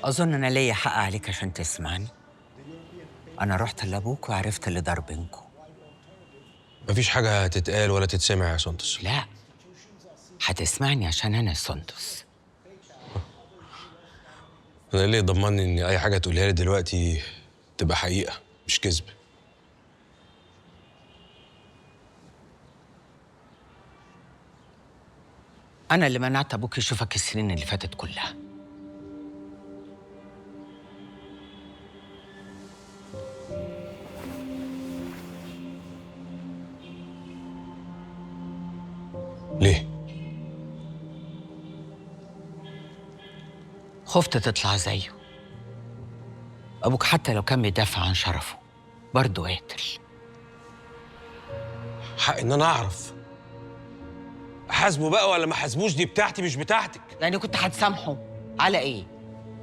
أظن أنا ليا حق عليك عشان تسمعني. أنا رحت لأبوك وعرفت اللي دار بينكم. مفيش حاجة هتتقال ولا تتسمع يا سنتس. لا، هتسمعني عشان أنا سندس. أنا ليه ضمني إن أي حاجة تقولها لي دلوقتي تبقى حقيقة مش كذب؟ أنا اللي منعت أبوك يشوفك السنين اللي فاتت كلها. ليه؟ خفت تطلع زيه. أبوك حتى لو كان بيدافع عن شرفه برضه قاتل. حق إن أنا أعرف. أحاسبه بقى ولا ما أحاسبوش؟ دي بتاعتي مش بتاعتك. يعني كنت هتسامحه على إيه؟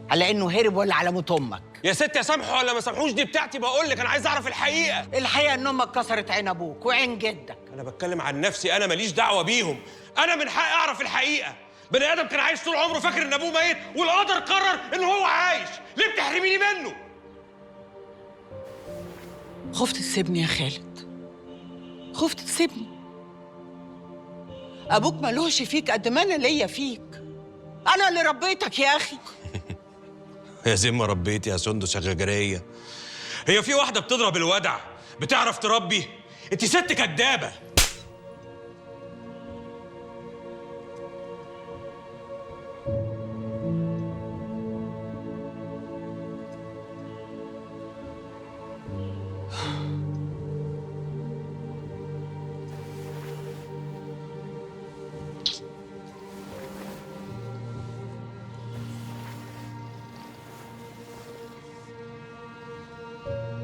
على إنه هرب ولا على موت أمك؟ يا ست، أسامحه ولا ما أسامحوش دي بتاعتي، بقول لك أنا عايز أعرف الحقيقة. الحقيقة إن أمك كسرت عين أبوك وعين جدك. أنا بتكلم عن نفسي، أنا ماليش دعوة بيهم. أنا من حقي أعرف الحقيقة. بني آدم كان عايش طول عمره فاكر إن أبوه ميت والقدر قرر إن هو عايش، ليه بتحرميني منه؟ خفت تسيبني يا خالد، خفت تسيبني. أبوك ملوش فيك قد ما أنا ليا فيك. أنا اللي ربيتك يا أخي. يا ذمة ربيتي يا سندس يا غجرية. هي في واحدة بتضرب الودع بتعرف تربي؟ انت ست كدابة.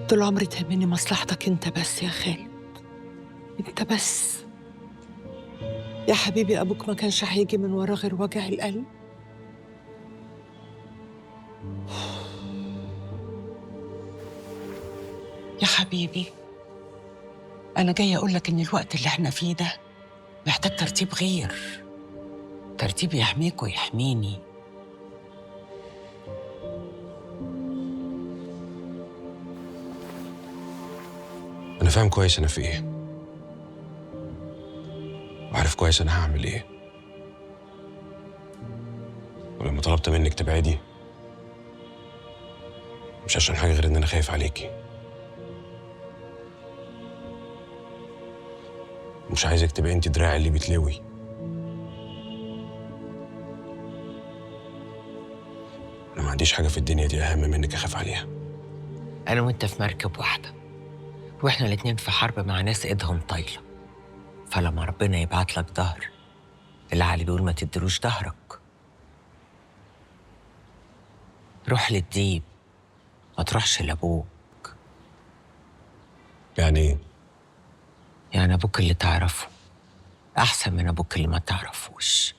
طول عمري تهمني مصلحتك انت بس يا خالد، انت بس. يا حبيبي أبوك ما كانش هيجي من ورا غير وجع القلب. يا حبيبي، أنا جاية أقول لك إن الوقت اللي احنا فيه ده محتاج ترتيب غير، ترتيب يحميك ويحميني. أنا فاهم كويس أنا في إيه، وعارف كويس أنا هعمل إيه. ولما طلبت منك تبعدي مش عشان حاجة غير إن أنا خايف عليكي. مش عايزك تبقى أنت دراعي اللي بتلوي. أنا ما عنديش حاجة في الدنيا دي أهم من إنك أخاف عليها. أنا وأنت في مركب واحدة، وإحنا الاتنين في حرب مع ناس إيدهم طايلة. فلما ربنا يبعت لك ظهر، العقل بيقول ما تديلوش ظهرك. روح للديب، ما تروحش لأبوك. يعني إيه؟ يعني أبوك اللي تعرفه أحسن من أبوك اللي ما تعرفوش.